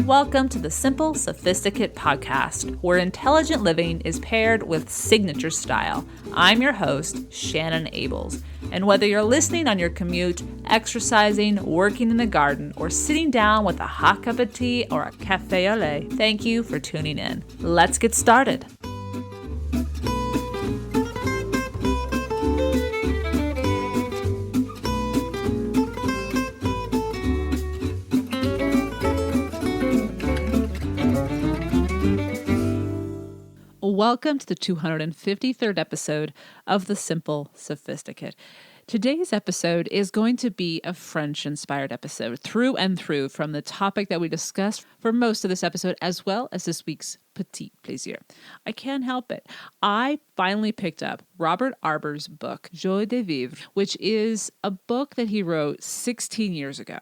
Welcome to the Simple Sophisticate podcast, where intelligent living is paired with signature style. I'm your host, Shannon Ables, and whether you're listening on your commute, exercising, working in the garden, or sitting down with a hot cup of tea or a café au lait, thank you for tuning in. Let's get started. Welcome to the 253rd episode of the Simple Sophisticate. Today's episode is going to be a French-inspired episode through and through, from the topic that we discussed for most of this episode, as well as this week's petit plaisir. I can't help it. I finally picked up Robert Arber's book, Joie de Vivre, which is a book that he wrote 16 years ago.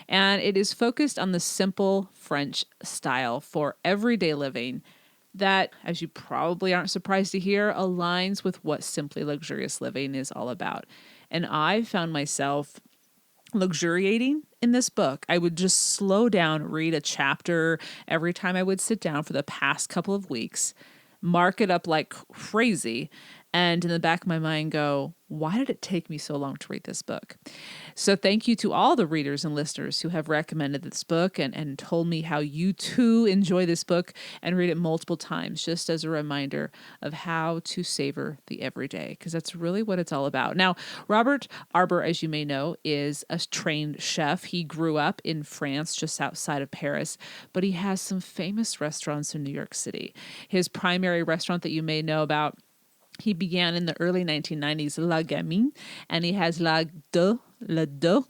And it is focused on the simple French style for everyday living that, as you probably aren't surprised to hear, aligns with what simply luxurious living is all about. And I found myself luxuriating in this book. I would just slow down, read a chapter every time I would sit down for the past couple of weeks, mark it up like crazy, and in the back of my mind go, why did it take me so long to read this book? So thank you to all the readers and listeners who have recommended this book and told me how you too enjoy this book and read it multiple times, just as a reminder of how to savor the everyday, because that's really what it's all about. Now, Robert Arber, as you may know, is a trained chef. He grew up in France, just outside of Paris, but he has some famous restaurants in New York City. His primary restaurant that you may know about, he began in the early 1990s, La Gamine, and he has Le Deux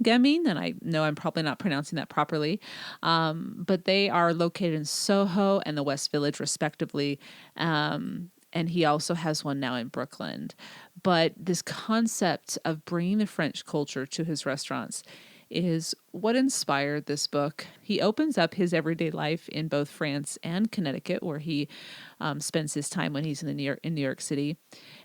Gamine, and I know I'm probably not pronouncing that properly, but they are located in Soho and the West Village, respectively, and he also has one now in Brooklyn. But this concept of bringing the French culture to his restaurants is what inspired this book. He opens up his everyday life in both France and Connecticut, where he spends his time when he's in New York City,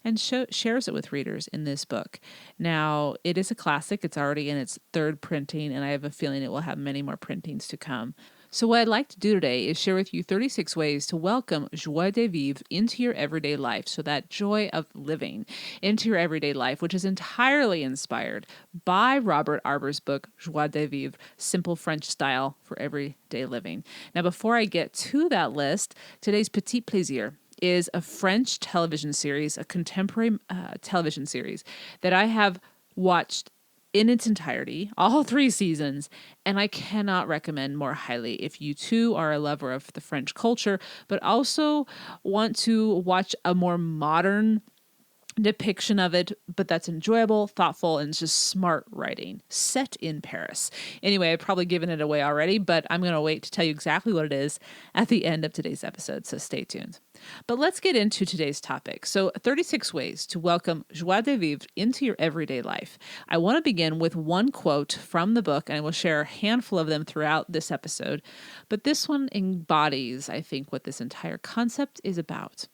and shares it with readers in this book. Now, it is a classic. It's already in its third printing, and I have a feeling it will have many more printings to come. So what I'd like to do today is share with you 36 ways to welcome joie de vivre into your everyday life, so that joy of living into your everyday life, which is entirely inspired by Robert Arber's book, Joie de Vivre, Simple French Style for Everyday Living. Now, before I get to that list, today's petit plaisir is a French television series, a contemporary television series that I have watched in its entirety, all 3 seasons, and I cannot recommend more highly if you too are a lover of the French culture, but also want to watch a more modern depiction of it, but that's enjoyable, thoughtful, and just smart writing, set in Paris. Anyway, I've probably given it away already, but I'm going to wait to tell you exactly what it is at the end of today's episode, so stay tuned. But let's get into today's topic. So 36 ways to welcome joie de vivre into your everyday life. I want to begin with one quote from the book, and I will share a handful of them throughout this episode, but this one embodies, I think, what this entire concept is about.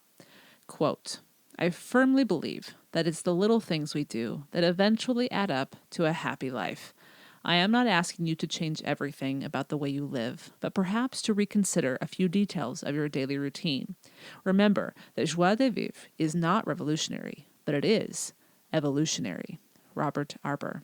Quote, I firmly believe that it's the little things we do that eventually add up to a happy life. I am not asking you to change everything about the way you live, but perhaps to reconsider a few details of your daily routine. Remember that joie de vivre is not revolutionary, but it is evolutionary. Robert Arber.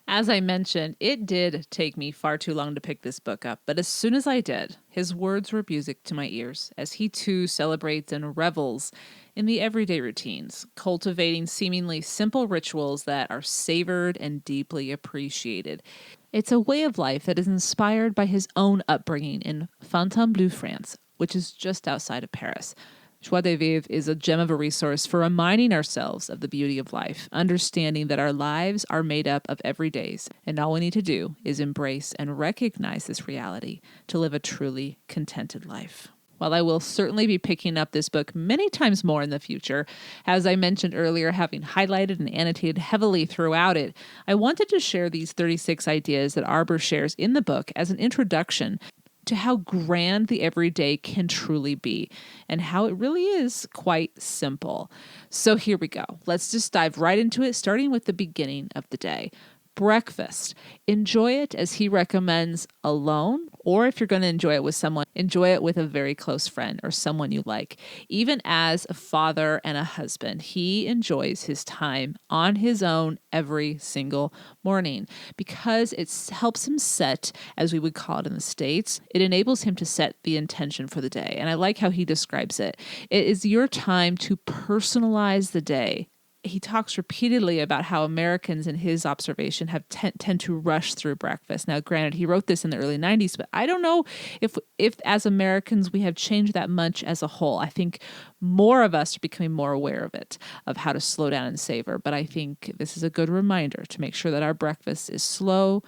As I mentioned, it did take me far too long to pick this book up, but as soon as I did, his words were music to my ears, as he too celebrates and revels in the everyday routines, cultivating seemingly simple rituals that are savored and deeply appreciated. It's a way of life that is inspired by his own upbringing in Fontainebleau, France, which is just outside of Paris. Joie de Vivre is a gem of a resource for reminding ourselves of the beauty of life, understanding that our lives are made up of everydays, and all we need to do is embrace and recognize this reality to live a truly contented life. While I will certainly be picking up this book many times more in the future, as I mentioned earlier, having highlighted and annotated heavily throughout it, I wanted to share these 36 ideas that Arber shares in the book as an introduction to how grand the everyday can truly be and how it really is quite simple. So here we go. Let's just dive right into it, starting with the beginning of the day. Breakfast. Enjoy it as he recommends alone, or if you're going to enjoy it with someone, enjoy it with a very close friend or someone you like. Even as a father and a husband, he enjoys his time on his own every single morning because it helps him set, as we would call it in the States, it enables him to set the intention for the day. And I like how he describes it. It is your time to personalize the day. He talks repeatedly about how Americans, in his observation, have tend to rush through breakfast. Now, granted, he wrote this in the early 90s, but I don't know if as Americans we have changed that much as a whole. I think more of us are becoming more aware of it, of how to slow down and savor. But I think this is a good reminder to make sure that our breakfast is slow,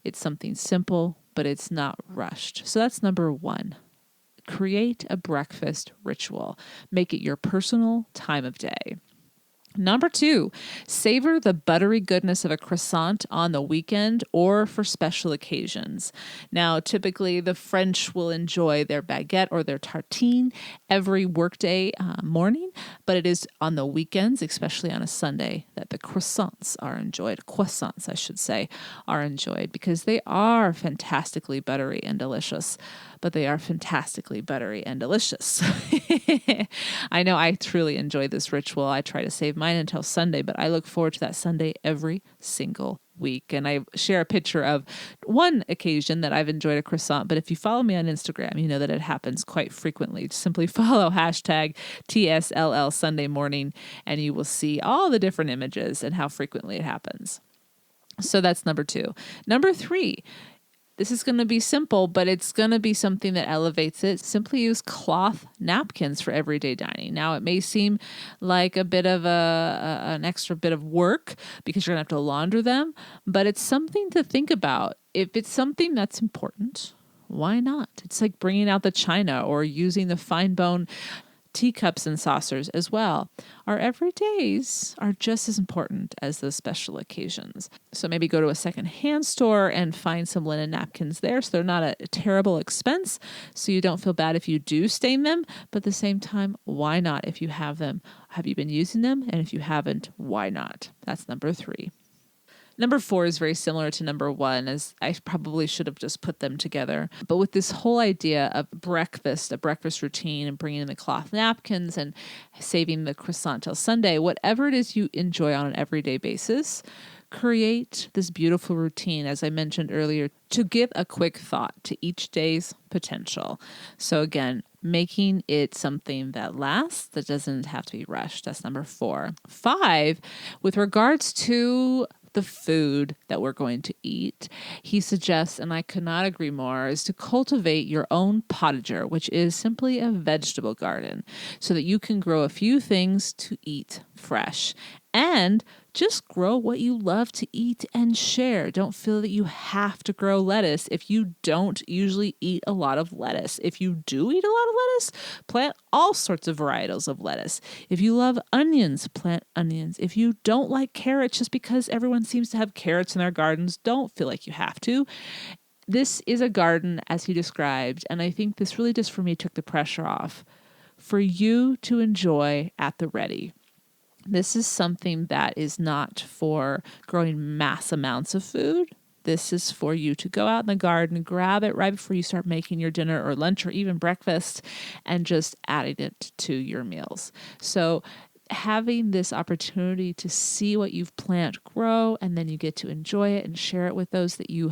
it's something simple, but it's not rushed. So that's number one. Create a breakfast ritual. Make it your personal time of day. Number two, savor the buttery goodness of a croissant on the weekend or for special occasions. Now, typically the French will enjoy their baguette or their tartine every workday morning, but it is on the weekends, especially on a Sunday, that the croissants, I should say, are enjoyed because they are fantastically buttery and delicious. But they are fantastically buttery and delicious. I know I truly enjoy this ritual. I try to save mine until Sunday, but I look forward to that Sunday every single week. And I share a picture of one occasion that I've enjoyed a croissant. But if you follow me on Instagram, you know that it happens quite frequently. Just simply follow hashtag TSLL Sunday morning, and you will see all the different images and how frequently it happens. So that's number two. Number three, this is going to be simple, but it's going to be something that elevates it. Simply use cloth napkins for everyday dining. Now, it may seem like a bit of an extra bit of work because you're going to have to launder them, but it's something to think about. If it's something that's important, why not? It's like bringing out the china or using the fine bone teacups and saucers as well. Our everydays are just as important as those special occasions. So maybe go to a secondhand store and find some linen napkins there so they're not a terrible expense, so you don't feel bad if you do stain them, but at the same time, why not if you have them? Have you been using them? And if you haven't, why not? That's number three. Number four is very similar to number one, as I probably should have just put them together. But with this whole idea of breakfast, a breakfast routine, and bringing in the cloth napkins and saving the croissant till Sunday, whatever it is you enjoy on an everyday basis, create this beautiful routine, as I mentioned earlier, to give a quick thought to each day's potential. So again, making it something that lasts, that doesn't have to be rushed. That's number four. Five, with regards to the food that we're going to eat, he suggests, and I could not agree more, is to cultivate your own potager, which is simply a vegetable garden, so that you can grow a few things to eat fresh. And just grow what you love to eat and share. Don't feel that you have to grow lettuce if you don't usually eat a lot of lettuce. If you do eat a lot of lettuce, plant all sorts of varietals of lettuce. If you love onions, plant onions. If you don't like carrots, just because everyone seems to have carrots in their gardens, don't feel like you have to. This is a garden, as he described, and I think this really just for me took the pressure off for you to enjoy at the ready. This is something that is not for growing mass amounts of food. This is for you to go out in the garden, grab it right before you start making your dinner or lunch or even breakfast, and just adding it to your meals. So having this opportunity to see what you've planted grow, and then you get to enjoy it and share it with those that you're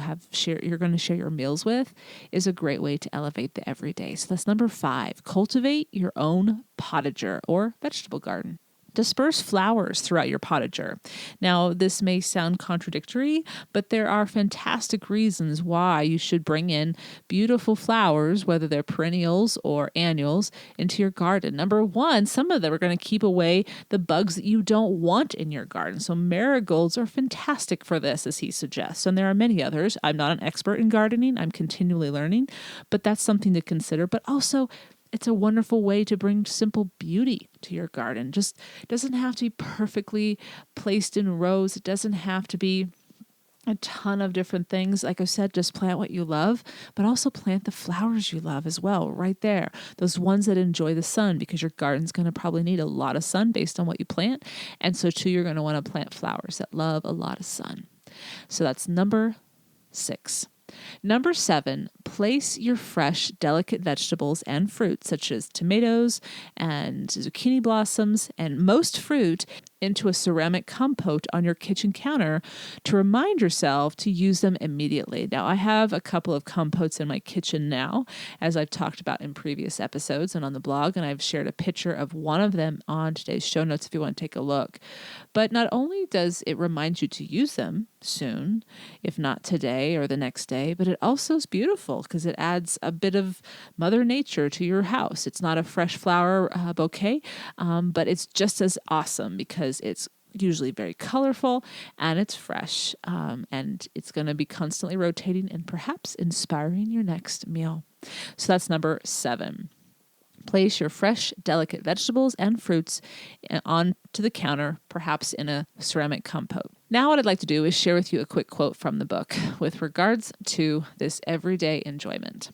going to share your meals with, is a great way to elevate the everyday. So that's number five. Cultivate your own potager or vegetable garden. Disperse flowers throughout your potager. Now, this may sound contradictory, but there are fantastic reasons why you should bring in beautiful flowers, whether they're perennials or annuals, into your garden. Number one, some of them are going to keep away the bugs that you don't want in your garden. So marigolds are fantastic for this, as he suggests. And there are many others. I'm not an expert in gardening. I'm continually learning, but that's something to consider. But also, it's a wonderful way to bring simple beauty to your garden. Just doesn't have to be perfectly placed in rows. It doesn't have to be a ton of different things. Like I said, just plant what you love, but also plant the flowers you love as well, right there. Those ones that enjoy the sun, because your garden's going to probably need a lot of sun based on what you plant. And so too, you're going to want to plant flowers that love a lot of sun. So that's number 6. Number 7, place your fresh, delicate vegetables and fruits, such as tomatoes and zucchini blossoms and most fruit, into a ceramic compote on your kitchen counter to remind yourself to use them immediately. Now, I have a couple of compotes in my kitchen now, as I've talked about in previous episodes and on the blog, and I've shared a picture of one of them on today's show notes if you want to take a look. But not only does it remind you to use them soon, if not today or the next day, but it also is beautiful because it adds a bit of Mother Nature to your house. It's not a fresh flower bouquet, but it's just as awesome because it's usually very colorful and it's fresh, and it's going to be constantly rotating and perhaps inspiring your next meal. So that's number 7. Place your fresh, delicate vegetables and fruits onto the counter, perhaps in a ceramic compote. Now what I'd like to do is share with you a quick quote from the book with regards to this everyday enjoyment.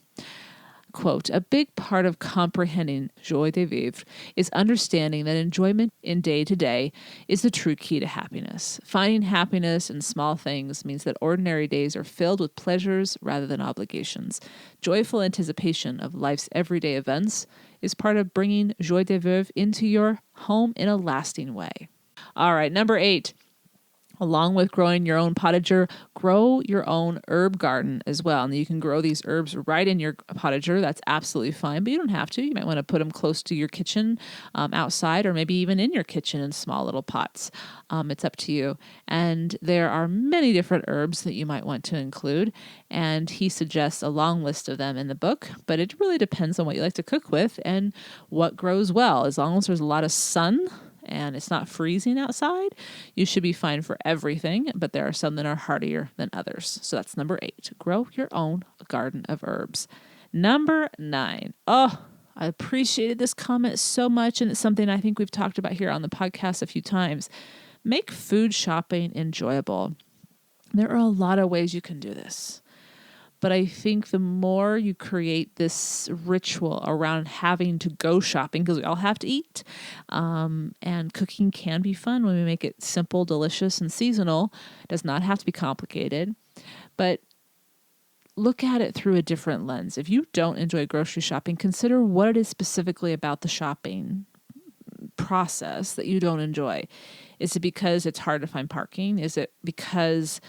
Quote, "A big part of comprehending joie de vivre is understanding that enjoyment in day-to-day is the true key to happiness. Finding happiness in small things means that ordinary days are filled with pleasures rather than obligations. Joyful anticipation of life's everyday events is part of bringing joie de vivre into your home in a lasting way." All right, number 8. Along with growing your own potager, grow your own herb garden as well. And you can grow these herbs right in your potager. That's absolutely fine, but you don't have to. You might want to put them close to your kitchen, outside, or maybe even in your kitchen in small little pots. It's up to you. And there are many different herbs that you might want to include. And he suggests a long list of them in the book, but it really depends on what you like to cook with and what grows well. As long as there's a lot of sun and it's not freezing outside, you should be fine for everything, but there are some that are hardier than others. So that's number 8. Grow your own garden of herbs. Number 9. Oh, I appreciated this comment so much, and it's something I think we've talked about here on the podcast a few times. Make food shopping enjoyable. There are a lot of ways you can do this. But I think the more you create this ritual around having to go shopping, because we all have to eat, and cooking can be fun when we make it simple, delicious, and seasonal. It does not have to be complicated. But look at it through a different lens. If you don't enjoy grocery shopping, consider what it is specifically about the shopping process that you don't enjoy. Is it because it's hard to find parking? Is it because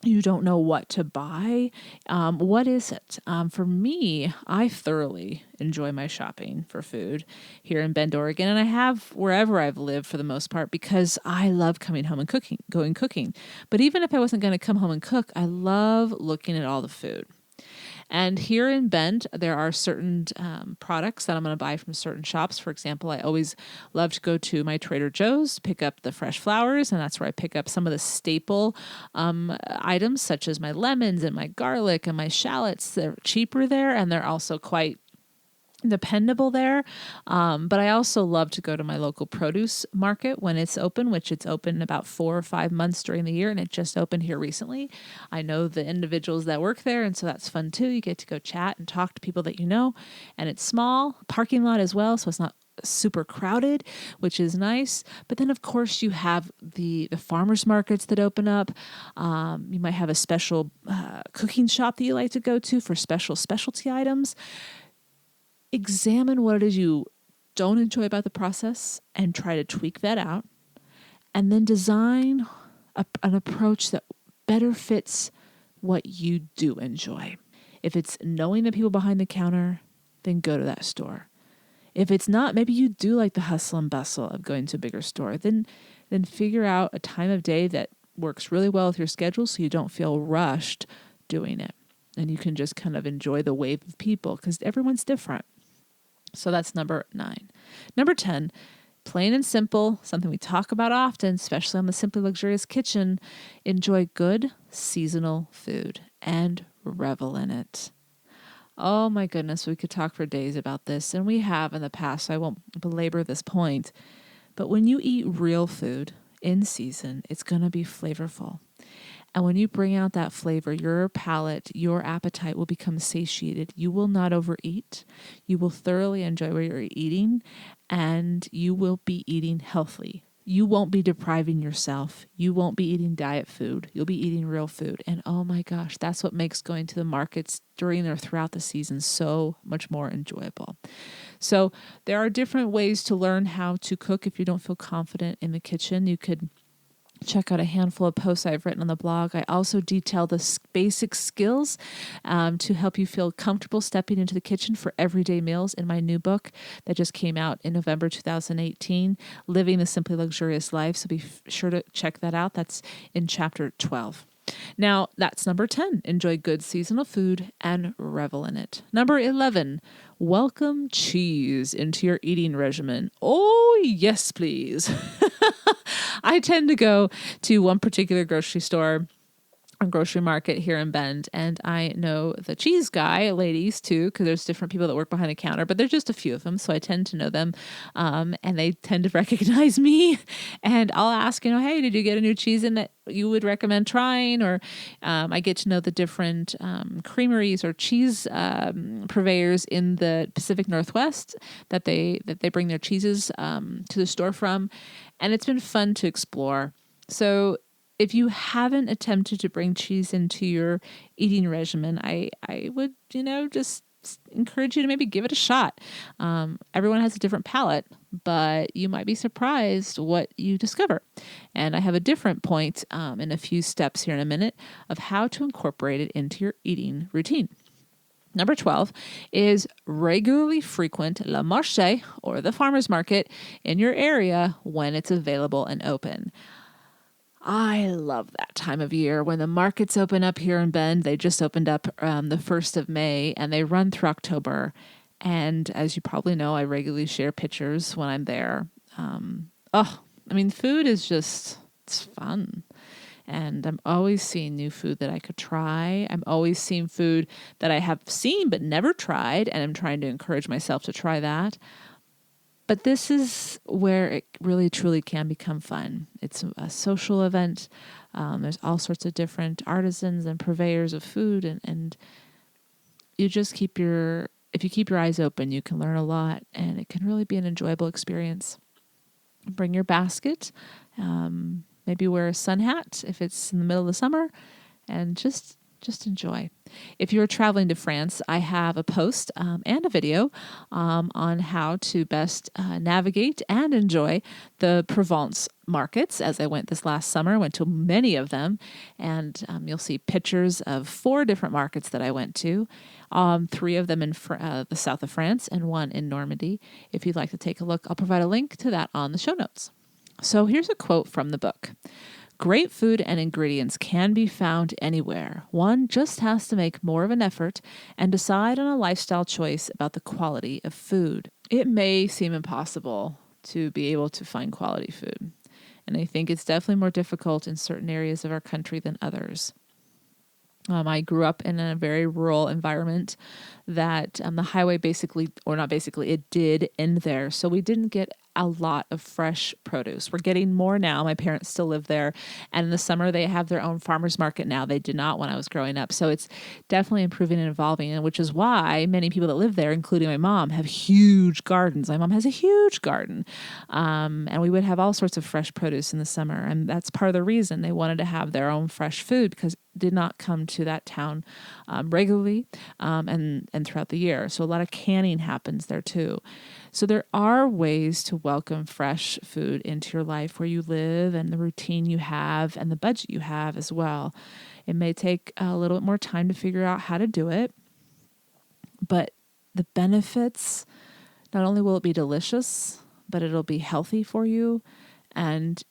you don't know what to buy? What is it? For me, I thoroughly enjoy my shopping for food here in Bend, Oregon, and I have wherever I've lived for the most part because I love coming home and going cooking. But even if I wasn't going to come home and cook, I love looking at all the food. And here in Bend, there are certain products that I'm going to buy from certain shops. For example, I always love to go to my Trader Joe's, pick up the fresh flowers, and that's where I pick up some of the staple items, such as my lemons and my garlic and my shallots. They're cheaper there, and they're also quite dependable there. But I also love to go to my local produce market when it's open, which it's open about 4 or 5 months during the year, and it just opened here recently. I know the individuals that work there, and so that's fun too. You get to go chat and talk to people that you know, and it's small, parking lot as well, so it's not super crowded, which is nice. But then of course you have the farmers markets that open up. You might have a special cooking shop that you like to go to for specialty items. Examine what it is you don't enjoy about the process and try to tweak that out, and then design an approach that better fits what you do enjoy. If it's knowing the people behind the counter, then go to that store. If it's not, maybe you do like the hustle and bustle of going to a bigger store, then figure out a time of day that works really well with your schedule so you don't feel rushed doing it. And you can just kind of enjoy the wave of people because everyone's different. So that's number 9. Number 10, plain and simple, something we talk about often, especially on the Simply Luxurious Kitchen. Enjoy good seasonal food and revel in it. Oh my goodness, we could talk for days about this, and we have in the past, so I won't belabor this point. But when you eat real food in season, it's going to be flavorful. And when you bring out that flavor, your palate, your appetite will become satiated. You will not overeat. You will thoroughly enjoy what you're eating, and you will be eating healthily. You won't be depriving yourself. You won't be eating diet food. You'll be eating real food. And oh my gosh, that's what makes going to the markets during or throughout the season so much more enjoyable. So there are different ways to learn how to cook. If you don't feel confident in the kitchen, you could check out a handful of posts I've written on the blog. I also detail the basic skills to help you feel comfortable stepping into the kitchen for everyday meals in my new book that just came out in November 2018, Living the Simply Luxurious Life. So be sure to check that out. That's in chapter 12. Now, that's number 10. Enjoy good seasonal food and revel in it. Number 11. Welcome cheese into your eating regimen. Oh, yes, please. I tend to go to one particular grocery store or grocery market here in Bend, and I know the cheese guy, ladies too, because there's different people that work behind the counter, but there's just a few of them, so I tend to know them, and they tend to recognize me, and I'll ask, hey, did you get a new cheese in that you would recommend trying? Or I get to know the different creameries or cheese purveyors in the Pacific Northwest that they bring their cheeses to the store from, and it's been fun to explore. So if you haven't attempted to bring cheese into your eating regimen, I would, just encourage you to maybe give it a shot. Everyone has a different palate, but you might be surprised what you discover. And I have a different point in a few steps here in a minute of how to incorporate it into your eating routine. Number 12 is regularly frequent le marché, or the farmer's market, in your area when it's available and open. I love that time of year when the markets open up here in Bend. They just opened up the 1st of May, and they run through October. And as you probably know, I regularly share pictures when I'm there. Food is it's fun. And I'm always seeing new food that I could try. I'm always seeing food that I have seen but never tried, and I'm trying to encourage myself to try that. But this is where it really, truly can become fun. It's a social event. There's all sorts of different artisans and purveyors of food. And you just if you keep your eyes open, you can learn a lot. And it can really be an enjoyable experience. Bring your basket. Maybe wear a sun hat if it's in the middle of the summer. And just enjoy. If you're traveling to France, I have a post and a video on how to best navigate and enjoy the Provence markets. As I went this last summer, I went to many of them, and you'll see pictures of 4 different markets that I went to, 3 of them in the south of France and 1 in Normandy. If you'd like to take a look, I'll provide a link to that on the show notes. So here's a quote from the book. Great food and ingredients can be found anywhere. One just has to make more of an effort and decide on a lifestyle choice about the quality of food. It may seem impossible to be able to find quality food, and I think it's definitely more difficult in certain areas of our country than others. I grew up in a very rural environment that the highway it did end there. So we didn't get a lot of fresh produce. We're getting more now. My parents still live there. And in the summer, they have their own farmer's market now. They did not when I was growing up. So it's definitely improving and evolving, and which is why many people that live there, including my mom, have huge gardens. My mom has a huge garden. And we would have all sorts of fresh produce in the summer. And that's part of the reason they wanted to have their own fresh food, because it did not come to that town regularly and throughout the year. So a lot of canning happens there too. So there are ways to welcome fresh food into your life where you live and the routine you have and the budget you have as well. It may take a little bit more time to figure out how to do it, but the benefits, not only will it be delicious, but it'll be healthy for you, and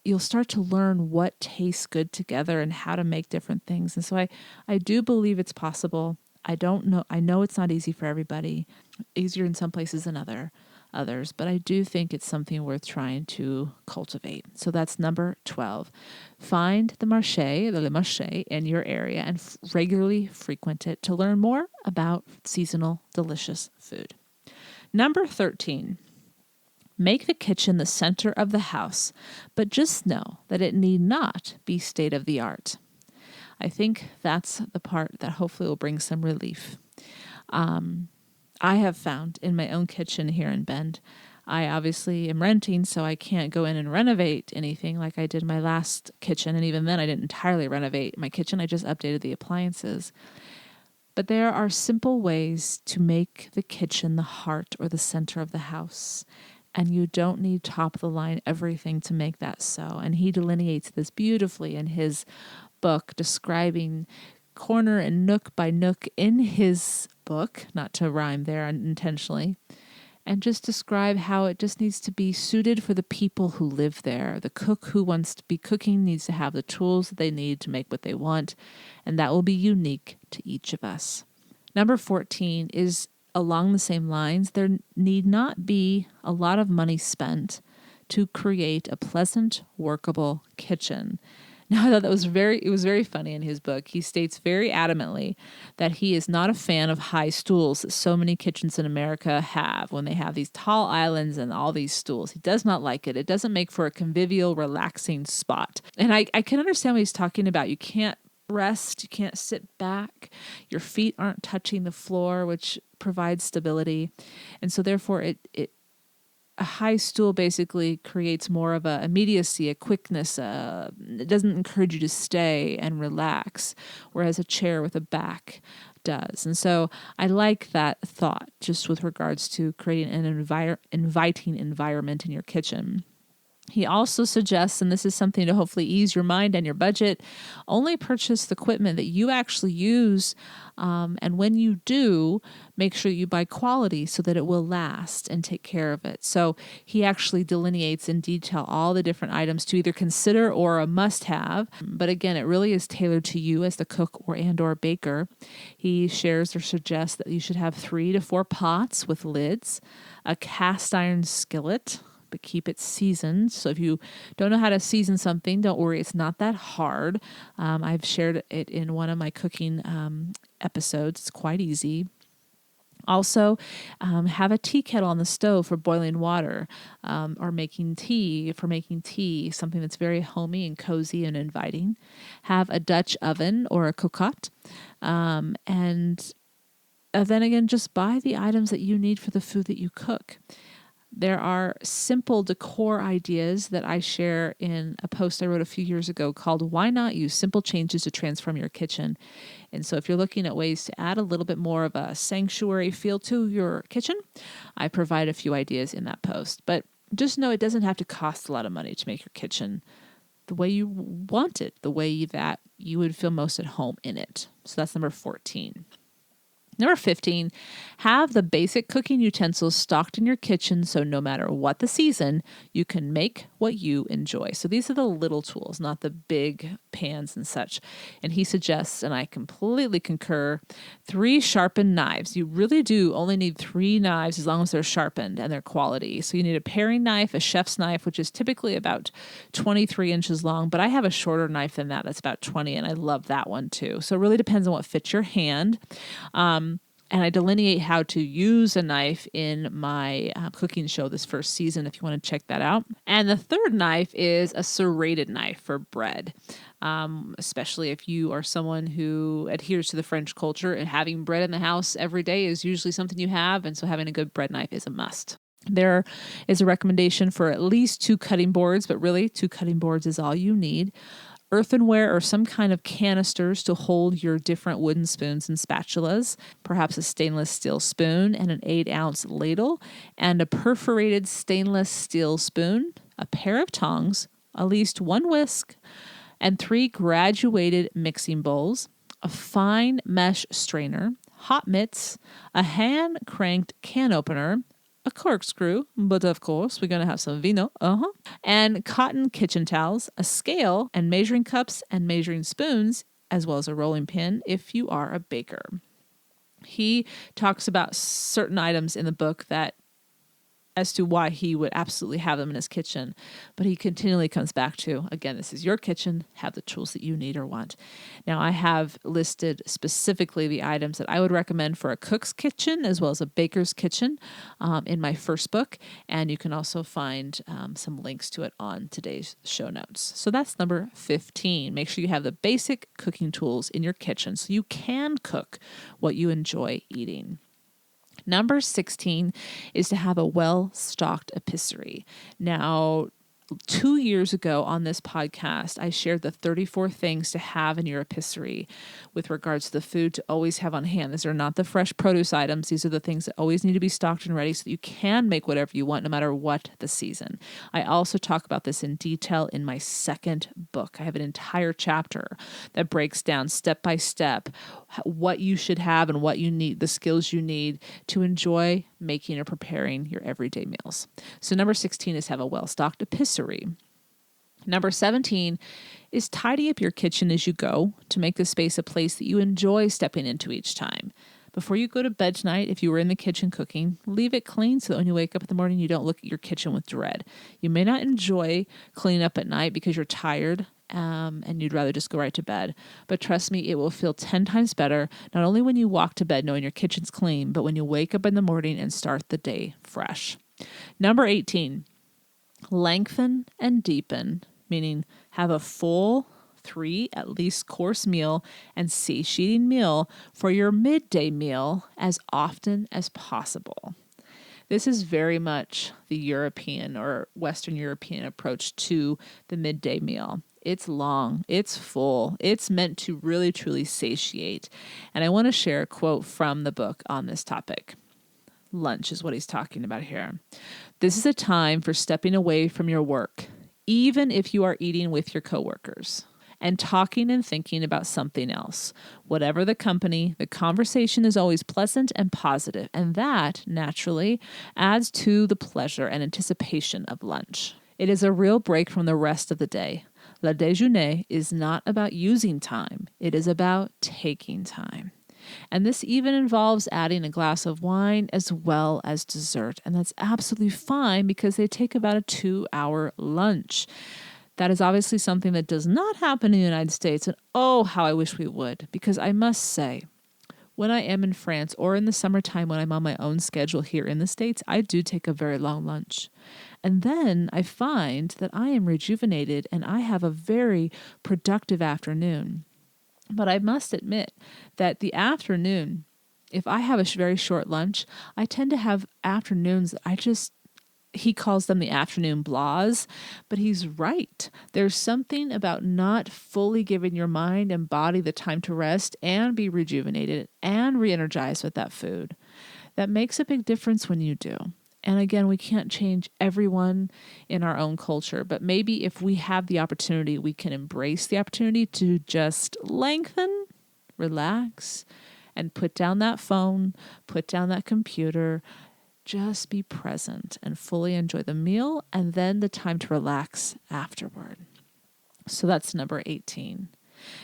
you'll start to learn what tastes good together and how to make different things. And so I do believe it's possible. I know it's not easy for everybody, easier in some places than others, but I do think it's something worth trying to cultivate. So that's number 12. Find the le marché in your area and regularly frequent it to learn more about seasonal, delicious food. Number 13. Make the kitchen the center of the house, but just know that it need not be state of the art. I think that's the part that hopefully will bring some relief. I have found in my own kitchen here in Bend, I obviously am renting, so I can't go in and renovate anything like I did my last kitchen. And even then, I didn't entirely renovate my kitchen. I just updated the appliances. But there are simple ways to make the kitchen the heart or the center of the house. And you don't need top of the line everything to make that so. And he delineates this beautifully in his book, describing corner and nook by nook in his book, not to rhyme there unintentionally, and just describe how it just needs to be suited for the people who live there. The cook who wants to be cooking needs to have the tools that they need to make what they want, and that will be unique to each of us. Number 14 is along the same lines. There need not be a lot of money spent to create a pleasant, workable kitchen. Now, I thought it was very funny in his book. He states very adamantly that he is not a fan of high stools that so many kitchens in America have when they have these tall islands and all these stools. He does not like it. It doesn't make for a convivial, relaxing spot. And I can understand what he's talking about. You can't rest, you can't sit back, your feet aren't touching the floor, which provides stability. And so therefore a high stool basically creates more of a immediacy, a quickness. It doesn't encourage you to stay and relax, whereas a chair with a back does. And so I like that thought just with regards to creating an inviting environment in your kitchen. He also suggests, and this is something to hopefully ease your mind and your budget, only purchase the equipment that you actually use. And when you do, make sure you buy quality so that it will last and take care of it. So he actually delineates in detail all the different items to either consider or a must-have. But again, it really is tailored to you as the cook or baker. He shares or suggests that you should have 3 to 4 pots with lids, a cast iron skillet, but keep it seasoned. So if you don't know how to season something, don't worry. It's not that hard. I've shared it in one of my cooking episodes. It's quite easy. Also, have a tea kettle on the stove for boiling water or making tea, something that's very homey and cozy and inviting. Have a Dutch oven or a cocotte. And then again, just buy the items that you need for the food that you cook. There are simple decor ideas that I share in a post I wrote a few years ago called Why Not Use Simple Changes to Transform Your Kitchen? And so if you're looking at ways to add a little bit more of a sanctuary feel to your kitchen, I provide a few ideas in that post. But just know it doesn't have to cost a lot of money to make your kitchen the way you want it, the way that you would feel most at home in it. So that's number 14. Number 15, have the basic cooking utensils stocked in your kitchen so no matter what the season, you can make what you enjoy. So these are the little tools, not the big pans and such. And he suggests, and I completely concur, 3 sharpened knives. You really do only need 3 knives as long as they're sharpened and they're quality. So you need a paring knife, a chef's knife, which is typically about 23 inches long, but I have a shorter knife than that. That's about 20, and I love that one too. So it really depends on what fits your hand. And I delineate how to use a knife in my cooking show this first season, if you want to check that out. And the third knife is a serrated knife for bread, especially if you are someone who adheres to the French culture, and having bread in the house every day is usually something you have. And so having a good bread knife is a must. There is a recommendation for at least 2 cutting boards, but really 2 cutting boards is all you need. Earthenware or some kind of canisters to hold your different wooden spoons and spatulas, perhaps a stainless steel spoon and an 8-ounce ladle, and a perforated stainless steel spoon, a pair of tongs, at least 1 whisk, and 3 graduated mixing bowls, a fine mesh strainer, hot mitts, a hand-cranked can opener, a corkscrew, but of course we're going to have some vino, and cotton kitchen towels, a scale, and measuring cups and measuring spoons, as well as a rolling pin if you are a baker. He talks about certain items in the book that as to why he would absolutely have them in his kitchen. But he continually comes back to, again, this is your kitchen, have the tools that you need or want. Now, I have listed specifically the items that I would recommend for a cook's kitchen as well as a baker's kitchen in my first book. And you can also find some links to it on today's show notes. So that's number 15. Make sure you have the basic cooking tools in your kitchen so you can cook what you enjoy eating. Number 16 is to have a well-stocked epicery. Now, 2 years ago on this podcast, I shared the 34 things to have in your epicery with regards to the food to always have on hand. These are not the fresh produce items. These are the things that always need to be stocked and ready so that you can make whatever you want no matter what the season. I also talk about this in detail in my second book. I have an entire chapter that breaks down step by step what you should have and what you need, the skills you need to enjoy making or preparing your everyday meals. So number 16 is have a well-stocked epicery. Number 17 is tidy up your kitchen as you go to make the space a place that you enjoy stepping into each time. Before you go to bed tonight, if you were in the kitchen cooking, leave it clean so that when you wake up in the morning, you don't look at your kitchen with dread. You may not enjoy cleaning up at night because you're tired and you'd rather just go right to bed. But trust me, it will feel 10 times better, not only when you walk to bed knowing your kitchen's clean, but when you wake up in the morning and start the day fresh. Number 18, lengthen and deepen, meaning have a full 3 at least course meal and satiating meal for your midday meal as often as possible. This is very much the European or Western European approach to the midday meal. It's long, it's full, it's meant to really, truly satiate. And I want to share a quote from the book on this topic. Lunch is what he's talking about here. This is a time for stepping away from your work, even if you are eating with your coworkers, and talking and thinking about something else. Whatever the company, the conversation is always pleasant and positive, and that, naturally, adds to the pleasure and anticipation of lunch. It is a real break from the rest of the day. Le déjeuner is not about using time. It is about taking time. And this even involves adding a glass of wine as well as dessert. And that's absolutely fine because they take about a 2-hour lunch. That is obviously something that does not happen in the United States. And oh, how I wish we would. Because I must say, when I am in France or in the summertime when I'm on my own schedule here in the States, I do take a very long lunch. And then I find that I am rejuvenated and I have a very productive afternoon. But I must admit that the afternoon, if I have a very short lunch, I tend to have afternoons that he calls them the afternoon blahs, but he's right. There's something about not fully giving your mind and body the time to rest and be rejuvenated and re-energized with that food. That makes a big difference when you do. And again, we can't change everyone in our own culture, but maybe if we have the opportunity, we can embrace the opportunity to just lengthen, relax, and put down that phone, put down that computer, just be present and fully enjoy the meal and then the time to relax afterward. So that's number 18.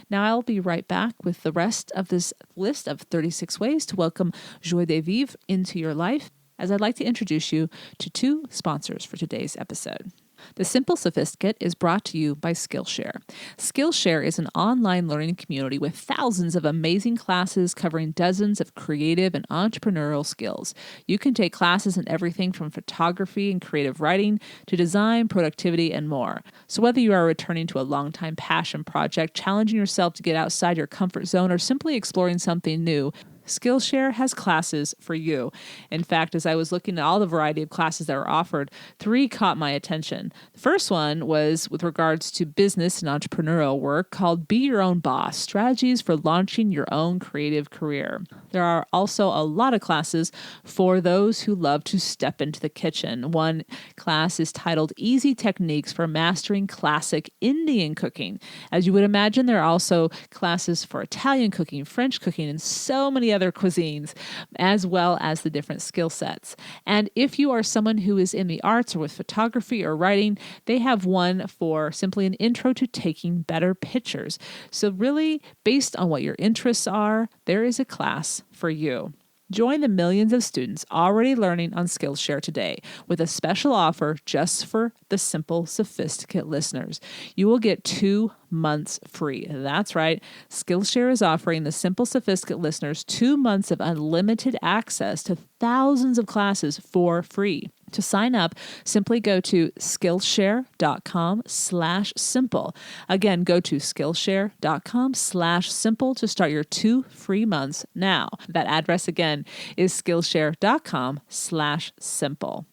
Now I'll be right back with the rest of this list of 36 ways to welcome Joie de Vivre into your life, as I'd like to introduce you to 2 sponsors for today's episode. The Simple Sophisticate is brought to you by Skillshare. Skillshare is an online learning community with thousands of amazing classes covering dozens of creative and entrepreneurial skills. You can take classes in everything from photography and creative writing to design, productivity, and more. So whether you are returning to a longtime passion project, challenging yourself to get outside your comfort zone, or simply exploring something new, Skillshare has classes for you. In fact, as I was looking at all the variety of classes that were offered, 3 caught my attention. The first one was with regards to business and entrepreneurial work called Be Your Own Boss, Strategies for Launching Your Own Creative Career. There are also a lot of classes for those who love to step into the kitchen. One class is titled Easy Techniques for Mastering Classic Indian Cooking. As you would imagine, there are also classes for Italian cooking, French cooking, and so many other cuisines, as well as the different skill sets. And if you are someone who is in the arts or with photography or writing, they have one for simply an intro to taking better pictures. So really, based on what your interests are, there is a class for you. Join the millions of students already learning on Skillshare today with a special offer just for the Simple Sophisticate listeners. You will get 2 months free. That's right. Skillshare is offering the Simple Sophisticate listeners 2 months of unlimited access to thousands of classes for free. To sign up, simply go to Skillshare.com/simple. Again, go to Skillshare.com/simple to start your 2 free months now. That address again is Skillshare.com/simple.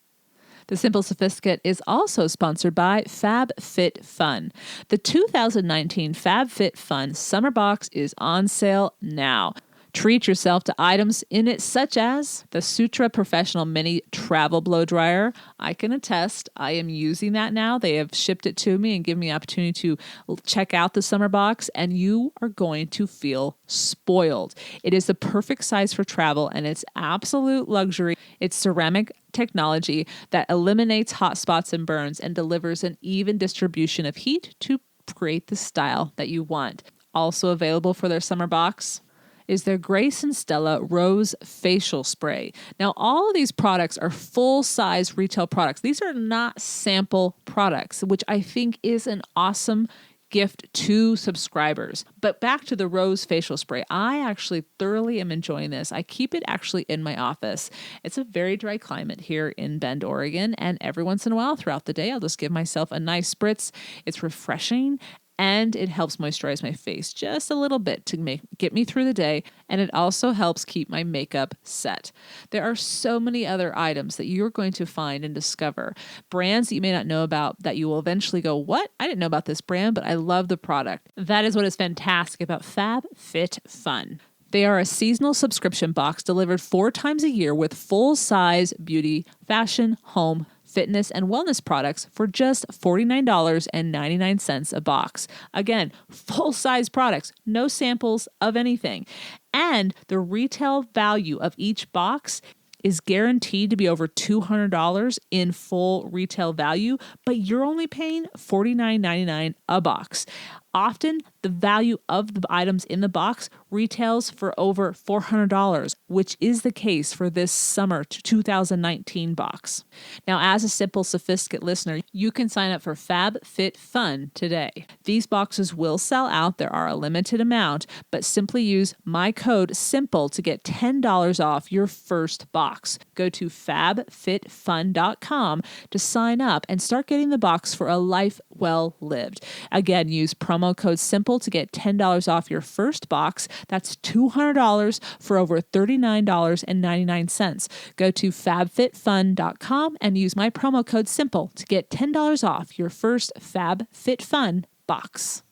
The Simple Sophisticate is also sponsored by FabFitFun. The 2019 FabFitFun Summer Box is on sale now. Treat yourself to items in it such as the Sutra Professional Mini Travel Blow Dryer. I can attest, I am using that now. They have shipped it to me and given me the opportunity to check out the summer box, and you are going to feel spoiled. It is the perfect size for travel, and it's absolute luxury. It's ceramic technology that eliminates hot spots and burns and delivers an even distribution of heat to create the style that you want. Also available for their summer box is their Grace and Stella Rose Facial Spray. Now, all of these products are full-size retail products. These are not sample products, which I think is an awesome gift to subscribers. But back to the Rose Facial Spray. I actually thoroughly am enjoying this. I keep it actually in my office. It's a very dry climate here in Bend, Oregon, and every once in a while throughout the day, I'll just give myself a nice spritz. It's refreshing, and it helps moisturize my face just a little bit to get me through the day, and it also helps keep my makeup set. There are so many other items that you're going to find and discover, brands that you may not know about that you will eventually go, what? I didn't know about this brand, but I love the product. That is what is fantastic about FabFitFun. They are a seasonal subscription box delivered 4 times a year with full-size beauty, fashion, home, fitness, and wellness products for just $49.99 a box. Again, full-size products, no samples of anything. And the retail value of each box is guaranteed to be over $200 in full retail value, but you're only paying $49.99 a box. Often, the value of the items in the box retails for over $400, which is the case for this summer 2019 box. Now, as a Simple Sophisticate listener, you can sign up for FabFitFun today. These boxes will sell out. There are a limited amount, but simply use my code SIMPLE to get $10 off your first box. Go to fabfitfun.com to sign up and start getting the box for a life well lived. Again, use promo code SIMPLE to get $10 off your first box. That's $200 for over $39.99. Go to fabfitfun.com and use my promo code SIMPLE to get $10 off your first FabFitFun box.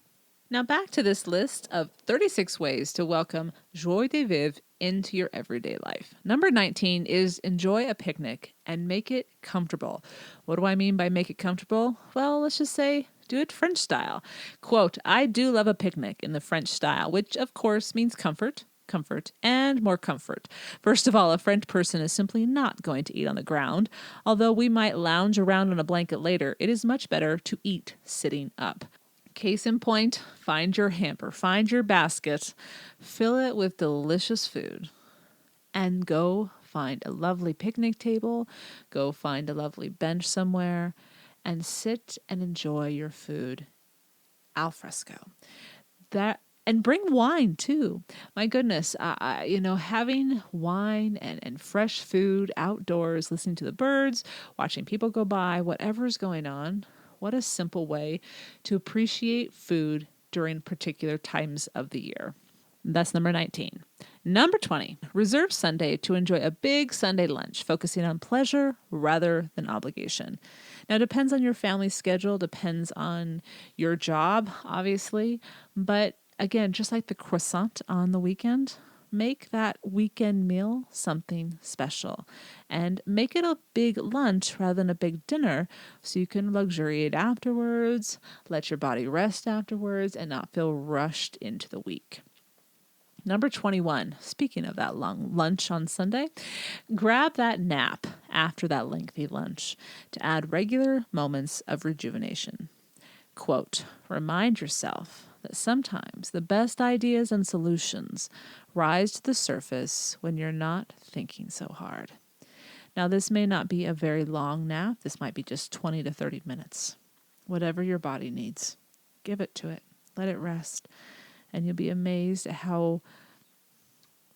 Now back to this list of 36 ways to welcome Joie de Vivre into your everyday life. Number 19 is enjoy a picnic and make it comfortable. What do I mean by make it comfortable? Well, let's just say do it French style. Quote, I do love a picnic in the French style, which of course means comfort, and more comfort. First of all, a French person is simply not going to eat on the ground. Although we might lounge around on a blanket later, it is much better to eat sitting up. Case in point, find your hamper, find your basket, fill it with delicious food, and go find a lovely picnic table, go find a lovely bench somewhere, and sit and enjoy your food al fresco. And bring wine too. My goodness, having wine and fresh food outdoors, listening to the birds, watching people go by, whatever's going on. What a simple way to appreciate food during particular times of the year. That's number 19. Number 20, reserve Sunday to enjoy a big Sunday lunch, focusing on pleasure rather than obligation. Now, it depends on your family schedule, depends on your job, obviously. But again, just like the croissant on the weekend, make that weekend meal something special and make it a big lunch rather than a big dinner so you can luxuriate afterwards, let your body rest afterwards, and not feel rushed into the week. Number 21, speaking of that long lunch on Sunday, grab that nap after that lengthy lunch to add regular moments of rejuvenation. Quote, remind yourself that sometimes the best ideas and solutions rise to the surface when you're not thinking so hard. Now, this may not be a very long nap. This might be just 20 to 30 minutes. Whatever your body needs, give it to it. Let it rest. And you'll be amazed at how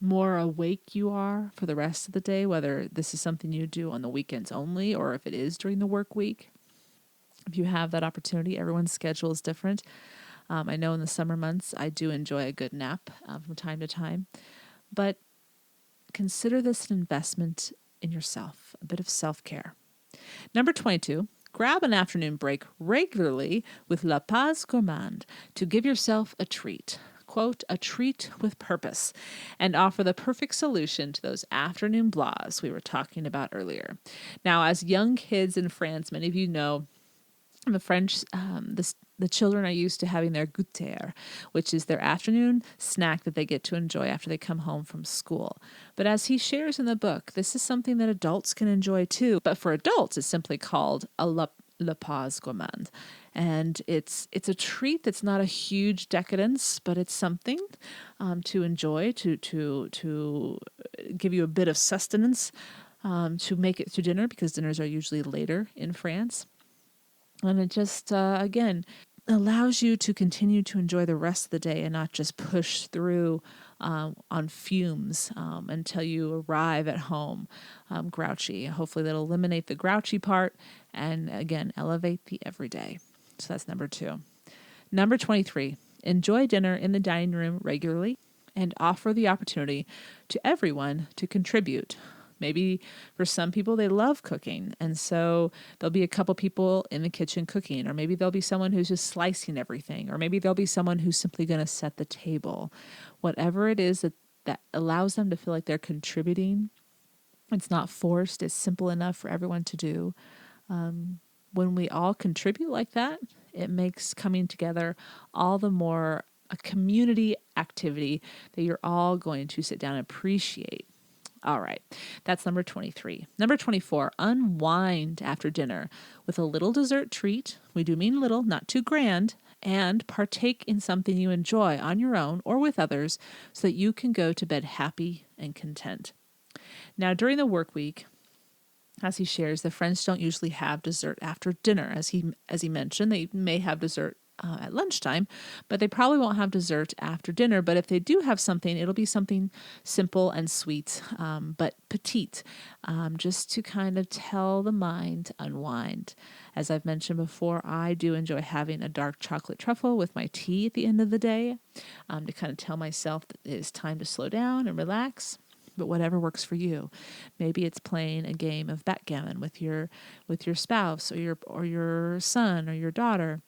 more awake you are for the rest of the day, whether this is something you do on the weekends only or if it is during the work week. If you have that opportunity, everyone's schedule is different. I know in the summer months, I do enjoy a good nap from time to time, but consider this an investment in yourself, a bit of self-care. Number 22, grab an afternoon break regularly with La Pause Gourmande to give yourself a treat. Quote, a treat with purpose, and offer the perfect solution to those afternoon blahs we were talking about earlier. Now, as young kids in France, many of you know, the French, the children are used to having their goûter, which is their afternoon snack that they get to enjoy after they come home from school. But as he shares in the book, this is something that adults can enjoy too. But for adults, it's simply called a la pause gourmande. And it's a treat that's not a huge decadence, but it's something to enjoy, to give you a bit of sustenance, to make it to dinner, because dinners are usually later in France. And it just, again, allows you to continue to enjoy the rest of the day and not just push through on fumes until you arrive at home grouchy. Hopefully that'll eliminate the grouchy part and, again, elevate the everyday. So that's number 2. Number 23, enjoy dinner in the dining room regularly and offer the opportunity to everyone to contribute. Maybe for some people, they love cooking, and so there'll be a couple people in the kitchen cooking, or maybe there'll be someone who's just slicing everything, or maybe there'll be someone who's simply going to set the table. Whatever it is that allows them to feel like they're contributing, it's not forced, it's simple enough for everyone to do. When we all contribute like that, it makes coming together all the more a community activity that you're all going to sit down and appreciate. All right, that's number 23. Number 24, unwind after dinner with a little dessert treat. We do mean little, not too grand, and partake in something you enjoy on your own or with others so that you can go to bed happy and content. Now, during the work week, as he shares, the French don't usually have dessert after dinner. As he mentioned, they may have dessert at lunchtime, but they probably won't have dessert after dinner. But if they do have something, it'll be something simple and sweet, but petite, just to kind of tell the mind to unwind. As I've mentioned before, I do enjoy having a dark chocolate truffle with my tea at the end of the day, to kind of tell myself that it is time to slow down and relax. But whatever works for you. Maybe it's playing a game of backgammon with your spouse or your son or your daughter.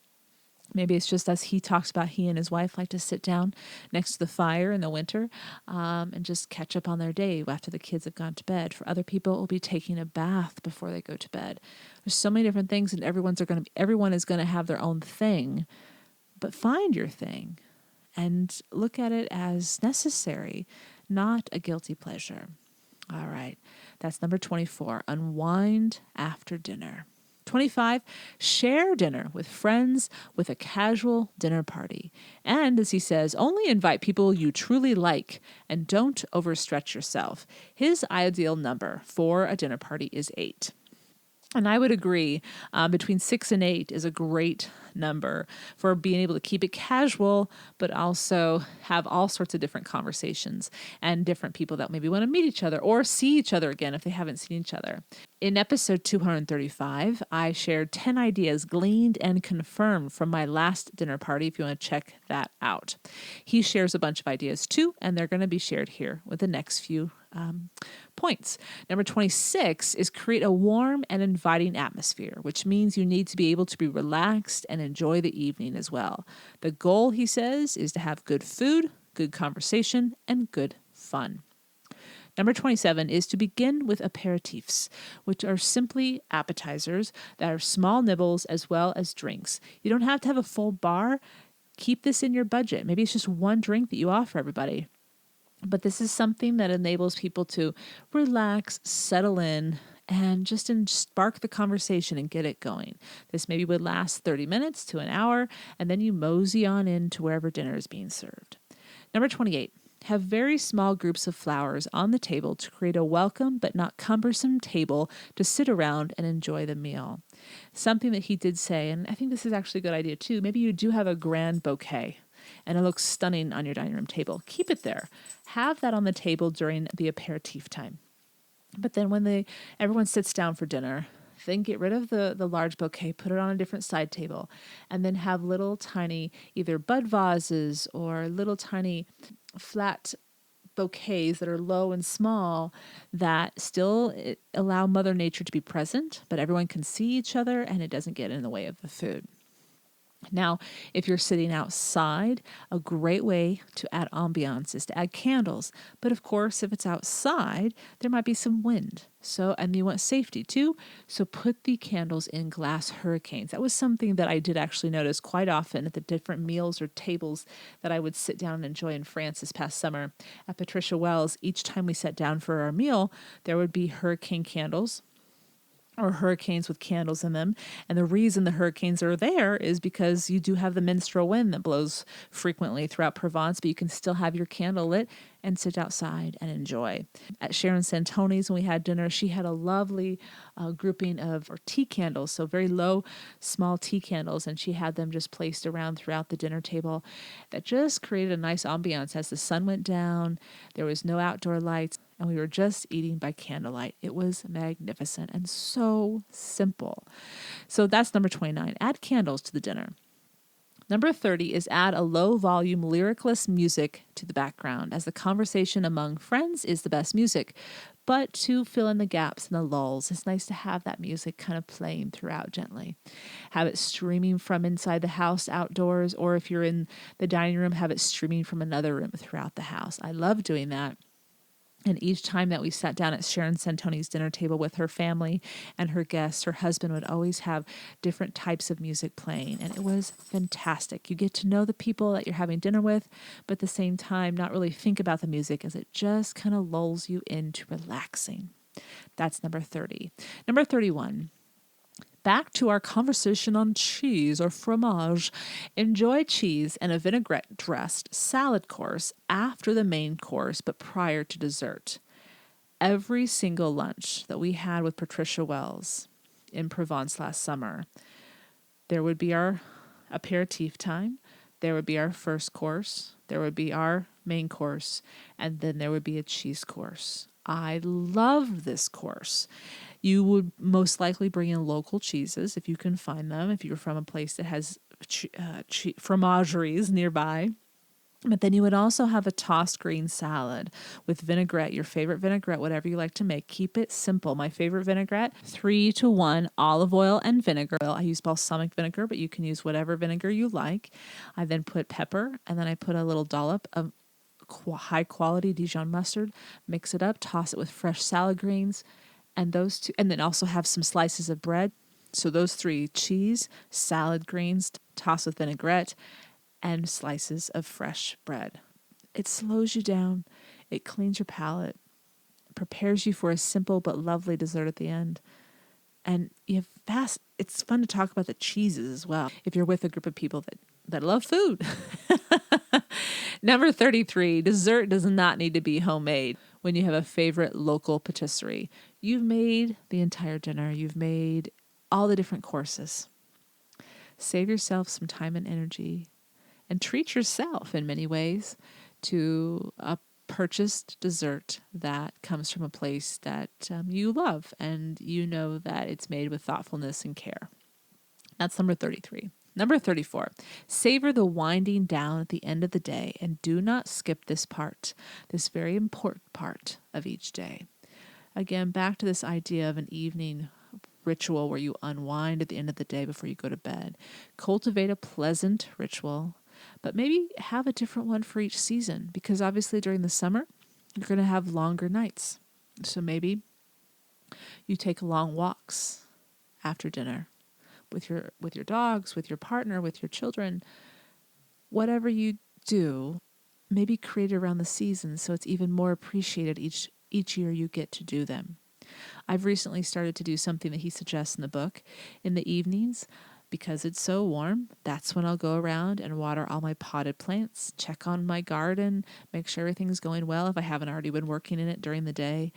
Maybe it's just, as he talks about, he and his wife like to sit down next to the fire in the winter and just catch up on their day after the kids have gone to bed. For other people, it will be taking a bath before they go to bed. There's so many different things, and everyone is going to have their own thing. But find your thing and look at it as necessary, not a guilty pleasure. All right, that's number 24, unwind after dinner. 25, share dinner with friends with a casual dinner party. And as he says, only invite people you truly like and don't overstretch yourself. His ideal number for a dinner party is 8. And I would agree, between 6 and 8 is a great number for being able to keep it casual, but also have all sorts of different conversations and different people that maybe want to meet each other or see each other again if they haven't seen each other. In episode 235, I shared 10 ideas gleaned and confirmed from my last dinner party, if you want to check that out. He shares a bunch of ideas too, and they're going to be shared here with the next few points. Number 26 is create a warm and inviting atmosphere, which means you need to be able to be relaxed and enjoy the evening as well. The goal, he says, is to have good food, good conversation, and good fun. Number 27 is to begin with aperitifs, which are simply appetizers that are small nibbles as well as drinks. You don't have to have a full bar. Keep this in your budget. Maybe it's just one drink that you offer everybody. But this is something that enables people to relax, settle in, and just spark the conversation and get it going. This maybe would last 30 minutes to an hour, and then you mosey on in to wherever dinner is being served. Number 28. Have very small groups of flowers on the table to create a welcome but not cumbersome table to sit around and enjoy the meal. Something that he did say, and I think this is actually a good idea too, maybe you do have a grand bouquet and it looks stunning on your dining room table. Keep it there. Have that on the table during the aperitif time. But then when everyone sits down for dinner, then get rid of the large bouquet, put it on a different side table, and then have little tiny either bud vases or little tiny flat bouquets that are low and small that still allow Mother Nature to be present, but everyone can see each other and it doesn't get in the way of the food. Now, if you're sitting outside, a great way to add ambiance is to add candles. But of course, if it's outside, there might be some wind. And you want safety too. So put the candles in glass hurricanes. That was something that I did actually notice quite often at the different meals or tables that I would sit down and enjoy in France this past summer. At Patricia Wells, each time we sat down for our meal, there would be hurricane candles or hurricanes with candles in them. And the reason the hurricanes are there is because you do have the minstrel wind that blows frequently throughout Provence, but you can still have your candle lit and sit outside and enjoy. At Sharon Santoni's, when we had dinner, she had a lovely grouping of tea candles, so very low, small tea candles, and she had them just placed around throughout the dinner table. That just created a nice ambiance. As the sun went down, there was no outdoor lights, and we were just eating by candlelight. It was magnificent and so simple. So that's number 29. Add candles to the dinner. Number 30 is add a low-volume, lyricless music to the background, as the conversation among friends is the best music. But to fill in the gaps and the lulls, it's nice to have that music kind of playing throughout gently. Have it streaming from inside the house outdoors, or if you're in the dining room, have it streaming from another room throughout the house. I love doing that. And each time that we sat down at Sharon Santoni's dinner table with her family and her guests, her husband would always have different types of music playing. And it was fantastic. You get to know the people that you're having dinner with, but at the same time, not really think about the music, as it just kind of lulls you into relaxing. That's number 30. Number 31. Back to our conversation on cheese or fromage. Enjoy cheese and a vinaigrette-dressed salad course after the main course, but prior to dessert. Every single lunch that we had with Patricia Wells in Provence last summer, there would be our aperitif time, there would be our first course, there would be our main course, and then there would be a cheese course. I love this course. You would most likely bring in local cheeses if you can find them, if you're from a place that has fromageries nearby. But then you would also have a tossed green salad with vinaigrette, your favorite vinaigrette, whatever you like to make. Keep it simple. My favorite vinaigrette, 3-to-1 olive oil and vinegar. I use balsamic vinegar, but you can use whatever vinegar you like. I then put pepper, and then I put a little dollop of high quality Dijon mustard, mix it up, toss it with fresh salad greens, and those two, and then also have some slices of bread. So those three: cheese, salad greens, toss with vinaigrette, and slices of fresh bread. It slows you down, it cleans your palate, prepares you for a simple but lovely dessert at the end. And it's fun to talk about the cheeses as well, if you're with a group of people that love food. Number 33, dessert does not need to be homemade when you have a favorite local patisserie. You've made the entire dinner. You've made all the different courses. Save yourself some time and energy and treat yourself in many ways to a purchased dessert that comes from a place that you love and you know that it's made with thoughtfulness and care. That's number 33. Number 34, savor the winding down at the end of the day and do not skip this part, this very important part of each day. Again, back to this idea of an evening ritual where you unwind at the end of the day before you go to bed. Cultivate a pleasant ritual, but maybe have a different one for each season, because obviously during the summer, you're going to have longer nights. So maybe you take long walks after dinner with your dogs, with your partner, with your children. Whatever you do, maybe create it around the seasons so it's even more appreciated each year you get to do them. I've recently started to do something that he suggests in the book in the evenings. Because it's so warm, that's when I'll go around and water all my potted plants, check on my garden, make sure everything's going well if I haven't already been working in it during the day,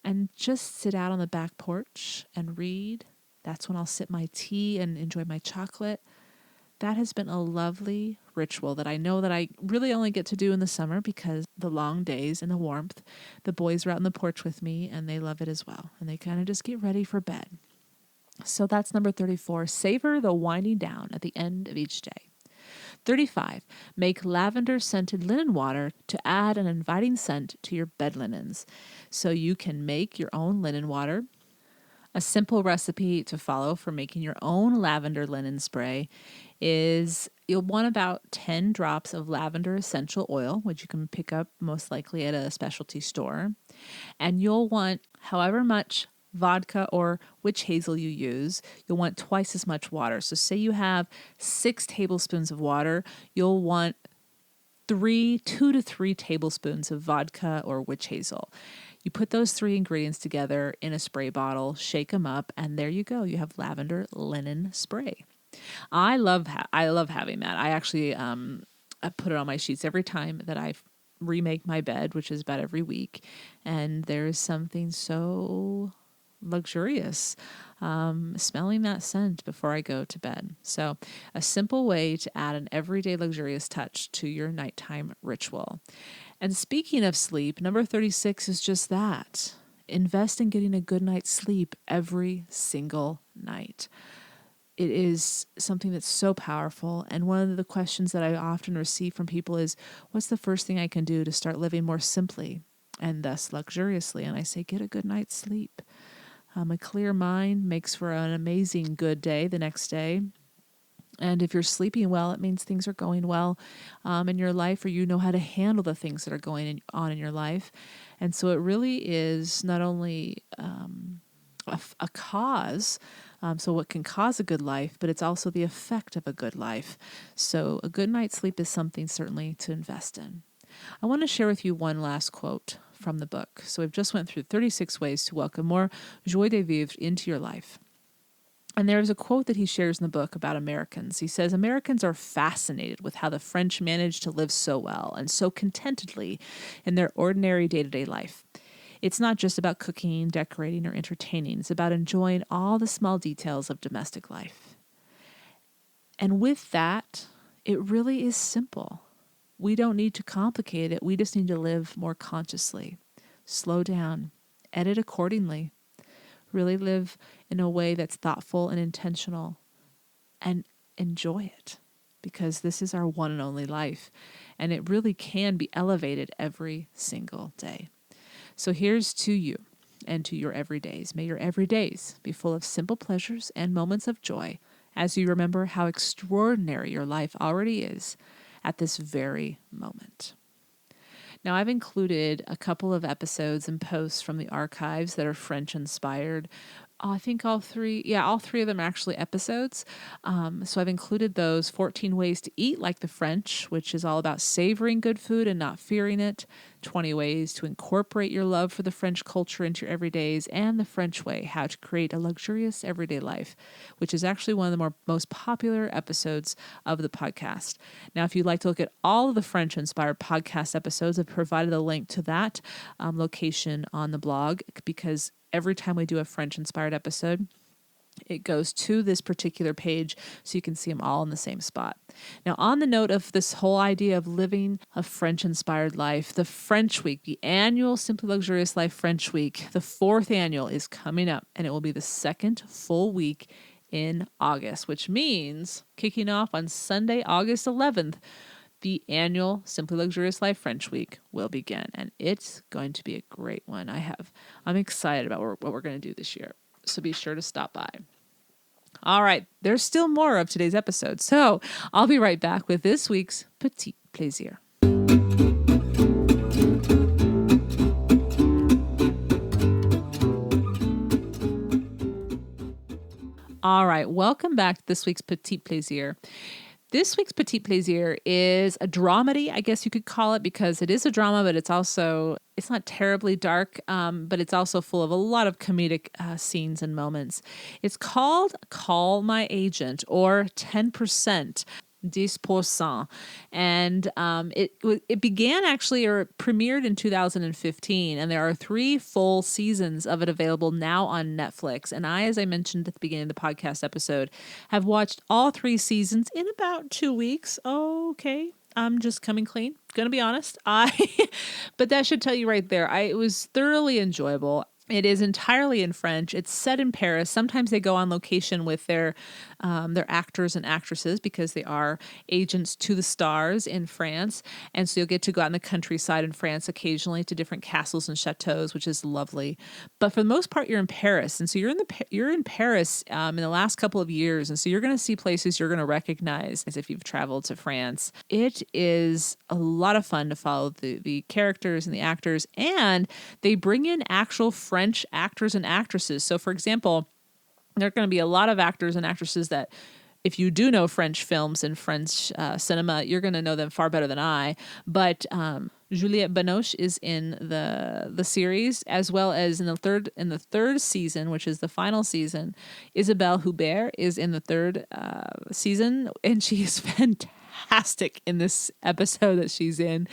and just sit out on the back porch and read. That's when I'll sip my tea and enjoy my chocolate. That has been a lovely ritual that I know that I really only get to do in the summer because the long days and the warmth, the boys are out on the porch with me and they love it as well. And they kind of just get ready for bed. So that's number 34. Savor the winding down at the end of each day. 35. Make lavender scented linen water to add an inviting scent to your bed linens. So you can make your own linen water. A simple recipe to follow for making your own lavender linen spray is you'll want about 10 drops of lavender essential oil, which you can pick up most likely at a specialty store. And you'll want however much vodka or witch hazel you use, you'll want twice as much water. So say you have 6 tablespoons of water, you'll want 2 to 3 tablespoons of vodka or witch hazel. You put those 3 ingredients together in a spray bottle, shake them up, and there you go. You have lavender linen spray. I love having that. I actually I put it on my sheets every time that I remake my bed, which is about every week, and there is something so luxurious smelling that scent before I go to bed. So a simple way to add an everyday luxurious touch to your nighttime ritual. And speaking of sleep, number 36 is just that. Invest in getting a good night's sleep every single night. It is something that's so powerful. And one of the questions that I often receive from people is, what's the first thing I can do to start living more simply and thus luxuriously? And I say, get a good night's sleep. A clear mind makes for an amazing good day the next day. And if you're sleeping well, it means things are going well in your life, or you know how to handle the things that are going on in your life. And so it really is not only a cause, so what can cause a good life, but it's also the effect of a good life. So a good night's sleep is something certainly to invest in. I want to share with you one last quote from the book. So we've just went through 36 ways to welcome more joie de vivre into your life. And there's a quote that he shares in the book about Americans. He says, Americans are fascinated with how the French managed to live so well and so contentedly in their ordinary day-to-day life. It's not just about cooking, decorating, or entertaining. It's about enjoying all the small details of domestic life. And with that, it really is simple. We don't need to complicate it. We just need to live more consciously. Slow down. Edit accordingly. Really live in a way that's thoughtful and intentional. And enjoy it. Because this is our one and only life. And it really can be elevated every single day. So here's to you and to your everydays. May your everydays be full of simple pleasures and moments of joy as you remember how extraordinary your life already is at this very moment. Now, I've included a couple of episodes and posts from the archives that are French inspired. I think all three of them are actually episodes. So I've included those 14 ways to eat like the French, which is all about savoring good food and not fearing it. 20 ways to incorporate your love for the French culture into your everydays, and the French way, how to create a luxurious everyday life, which is actually one of the most popular episodes of the podcast. Now, if you'd like to look at all of the French-inspired podcast episodes, I've provided a link to that location on the blog, because every time we do a French-inspired episode, it goes to this particular page so you can see them all in the same spot. Now, on the note of this whole idea of living a French-inspired life, the French Week, the annual Simply Luxurious Life French Week, the 4th annual is coming up, and it will be the 2nd full week in August, which means kicking off on Sunday, August 11th, the annual Simply Luxurious Life French Week will begin, and it's going to be a great one. I'm excited about what we're going to do this year, so be sure to stop by. All right, there's still more of today's episode, so I'll be right back with this week's Petit Plaisir. All right, welcome back to this week's Petit Plaisir. This week's Petit Plaisir is a dramedy, I guess you could call it, because it is a drama, but it's not terribly dark, but it's also full of a lot of comedic scenes and moments. It's called Call My Agent, or 10%. 10%. And it began actually, or premiered in 2015, and there are 3 full seasons of it available now on Netflix. And I, as I mentioned at the beginning of the podcast episode, have watched all 3 seasons in about 2 weeks. Okay. I'm just coming clean. Gonna be honest. But that should tell you right there. It was thoroughly enjoyable. It is entirely in French. It's set in Paris. Sometimes they go on location with their actors and actresses because they are agents to the stars in France. And so you'll get to go out in the countryside in France occasionally to different castles and chateaus, which is lovely. But for the most part, you're in Paris. And so you're in Paris in the last couple of years. And so you're going to see places you're going to recognize as if you've traveled to France. It is a lot of fun to follow the characters and the actors. And they bring in actual French actors and actresses. So, for example, there are going to be a lot of actors and actresses that, if you do know French films and French cinema, you're going to know them far better than I. But Juliette Binoche is in the series, as well as in the third season, which is the final season. Isabelle Hubert is in the third season, and she is fantastic in this episode that she's in.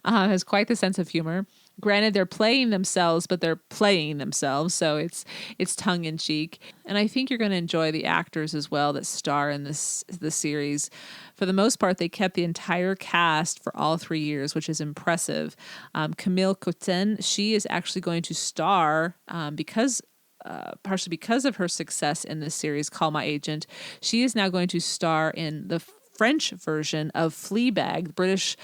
Has quite the sense of humor. Granted, they're playing themselves, but they're playing themselves, so it's tongue in cheek. And I think you're going to enjoy the actors as well that star in the series. For the most part, they kept the entire cast for all 3 years, which is impressive. Camille Cotin, she is actually going to star partially because of her success in this series, Call My Agent. She is now going to star in the French version of Fleabag, the British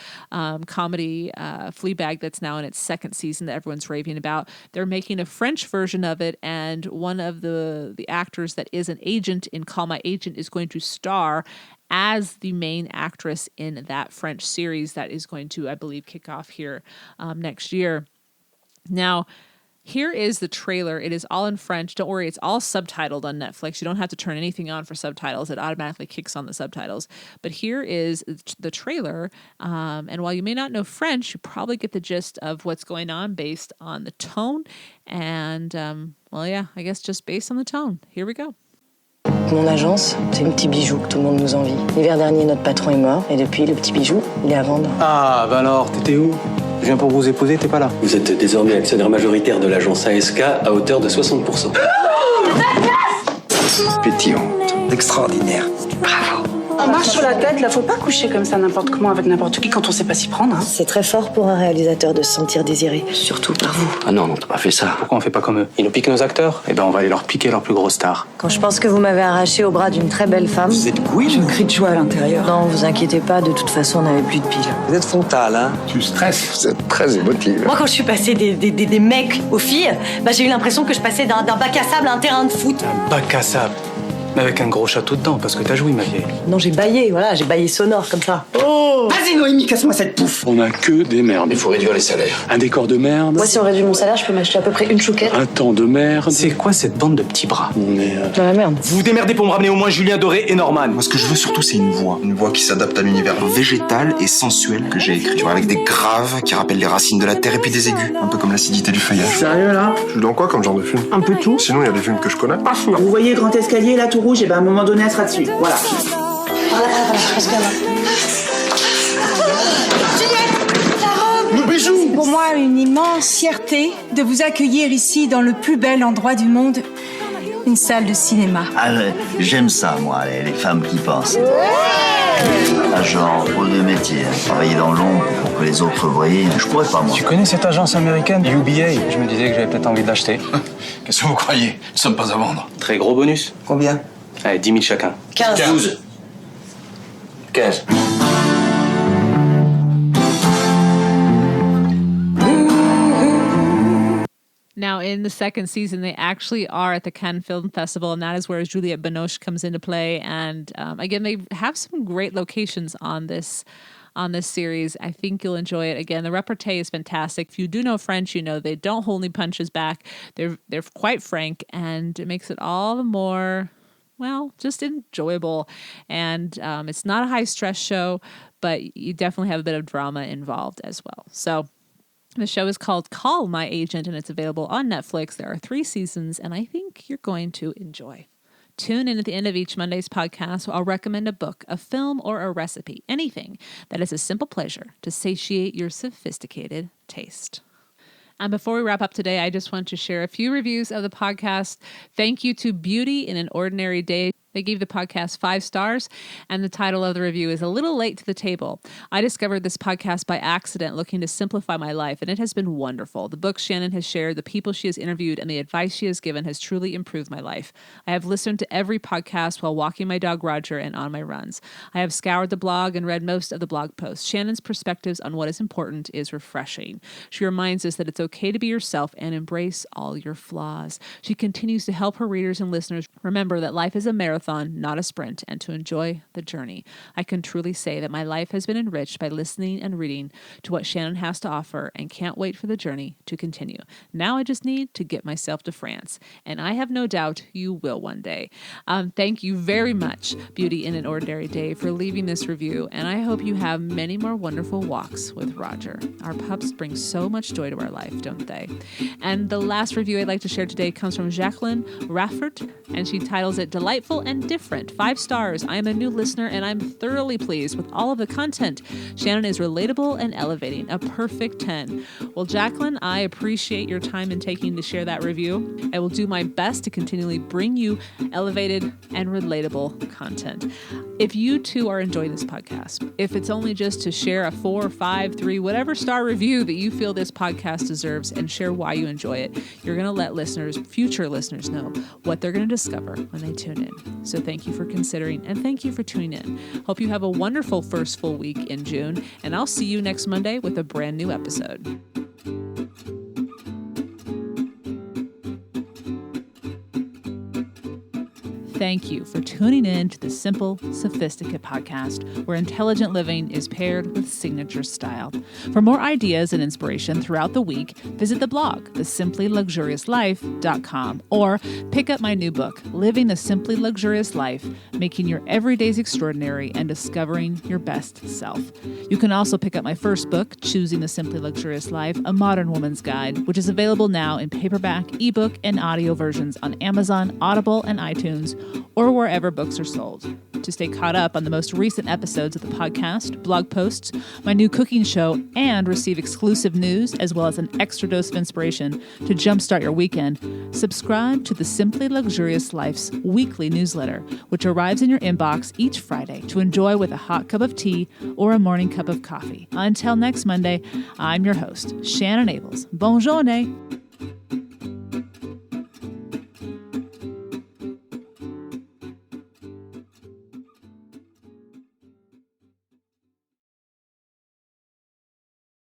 comedy Fleabag that's now in its 2nd season that everyone's raving about. They're making a French version of it, and one of the actors that is an agent in Call My Agent is going to star as the main actress in that French series that is going to, I believe, kick off here next year. Now, here is the trailer. It is all in French. Don't worry, it's all subtitled on Netflix. You don't have to turn anything on for subtitles. It automatically kicks on the subtitles. But here is the trailer. And while you may not know French, you probably get the gist of what's going on based on the tone. And, I guess just based on the tone. Here we go. Mon agence, c'est le petit bijou que tout le monde nous envie. L'hiver dernier, notre patron est mort, et depuis, le petit bijou, il est à vendre. Ah, bah alors, t'étais où? Je viens pour vous épouser, t'es pas là. Vous êtes désormais actionnaire majoritaire de l'agence ASK à hauteur de 60%. Pétillante, extraordinaire. Bravo. On marche sur la tête, là, faut pas coucher comme ça n'importe comment avec n'importe qui quand on sait pas s'y prendre. Hein. C'est très fort pour un réalisateur de se sentir désiré, surtout par vous. Ah non, t'as pas fait ça. Pourquoi on fait pas comme eux? Ils nous piquent nos acteurs? Eh ben, on va aller leur piquer leur plus grosse star. Quand je pense que vous m'avez arraché au bras d'une très belle femme... Vous êtes couilles? Je crie de joie à l'intérieur. Non, vous inquiétez pas, de toute façon, on n'avait plus de piles. Vous êtes frontal, hein? Tu stresses. Vous êtes très émotive. Moi, quand je suis passée des mecs aux filles, j'ai eu l'impression que je passais d'un bac à sable à un terrain de foot. Un bac à sable. Mais avec un gros château dedans, parce que t'as joui, ma vieille. Non, j'ai baillé, j'ai baillé sonore, comme ça. Oh! Vas-y, Noémie, casse-moi cette pouffe. On a que des merdes. Il faut réduire les salaires. Un décor de merde. Moi, si on réduit mon salaire, je peux m'acheter à peu près une chouquette. Un temps de merde. C'est quoi cette bande de petits bras? On est... Dans la merde. Vous vous démerdez pour me ramener au moins Julien Doré et Norman. Moi, ce que je veux surtout, c'est une voix. Une voix qui s'adapte à l'univers végétal et sensuel que j'ai écrit. Tu vois, avec des graves qui rappellent les racines de la terre et puis des aigus. Un peu comme l'acidité du feuillage. Sérieux, là? Je suis dans quoi comme genre de film? Un peu tout. Sinon, il y a des films que je connais. Vous voyez le grand escalier, là, tout rouge, et à un moment donné, elle sera dessus. Voilà. Voilà, je passe bien là. Le bijou! C'est pour moi une immense fierté de vous accueillir ici dans le plus bel endroit du monde, une salle de cinéma. Ah, j'aime ça, moi, les femmes qui pensent. Agent, rôle de métier, travailler dans l'ombre pour que les autres voient. Je pourrais pas, moi. Tu connais cette agence américaine, UBA? Je me disais que j'avais peut-être envie de l'acheter. Qu'est-ce que vous croyez? Nous sommes pas à vendre. Très gros bonus. Combien? Allez, 10 000 chacun. 15. 12. 15. Now, in the 2nd season, they actually are at the Cannes Film Festival, and that is where Juliette Binoche comes into play. And again, they have some great locations on this series. I think you'll enjoy it. Again, the repartee is fantastic. If you do know French, you know they don't hold any punches back. They're quite frank, and it makes it all the more well, just enjoyable. And it's not a high-stress show, but you definitely have a bit of drama involved as well. So the show is called Call My Agent, and it's available on Netflix. There are 3 seasons, and I think you're going to enjoy. Tune in at the end of each Monday's podcast where I'll recommend a book, a film, or a recipe, anything that is a simple pleasure to satiate your sophisticated taste. And before we wrap up today, I just want to share a few reviews of the podcast. Thank you to Beauty in an Ordinary Day. They gave the podcast 5 stars, and the title of the review is A Little Late to the Table. I discovered this podcast by accident looking to simplify my life, and it has been wonderful. The books Shannon has shared, the people she has interviewed, and the advice she has given has truly improved my life. I have listened to every podcast while walking my dog Roger and on my runs. I have scoured the blog and read most of the blog posts. Shannon's perspectives on what is important is refreshing. She reminds us that it's okay to be yourself and embrace all your flaws. She continues to help her readers and listeners remember that life is a marathon, not a sprint, and to enjoy the journey. I can truly say that my life has been enriched by listening and reading to what Shannon has to offer and can't wait for the journey to continue. Now I just need to get myself to France, and I have no doubt you will one day. Thank you very much, Beauty in an Ordinary Day, for leaving this review, and I hope you have many more wonderful walks with Roger. Our pups bring so much joy to our life, don't they? And the last review I'd like to share today comes from Jacqueline Raffert, and she titles it Delightful and Different. 5 stars. I am a new listener and I'm thoroughly pleased with all of the content. Shannon is relatable and elevating. A perfect 10. Well, Jacqueline, I appreciate your time in taking to share that review. I will do my best to continually bring you elevated and relatable content. If you too are enjoying this podcast, if it's only just to share a 4, 5, 3, whatever star review that you feel this podcast deserves and share why you enjoy it, you're going to let listeners, future listeners, know what they're going to discover when they tune in. So thank you for considering and thank you for tuning in. Hope you have a wonderful first full week in June, and I'll see you next Monday with a brand new episode. Thank you for tuning in to the Simple Sophisticate podcast, where intelligent living is paired with signature style. For more ideas and inspiration throughout the week, visit the blog, thesimplyluxuriouslife.com, or pick up my new book, Living the Simply Luxurious Life, Making Your Everydays Extraordinary and Discovering Your Best Self. You can also pick up my first book, Choosing the Simply Luxurious Life, A Modern Woman's Guide, which is available now in paperback, ebook, and audio versions on Amazon, Audible, and iTunes, or wherever books are sold. To stay caught up on the most recent episodes of the podcast, blog posts, my new cooking show, and receive exclusive news as well as an extra dose of inspiration to jumpstart your weekend, subscribe to the Simply Luxurious Life's weekly newsletter, which arrives in your inbox each Friday to enjoy with a hot cup of tea or a morning cup of coffee. Until next Monday, I'm your host, Shannon Ables. Bonne journée!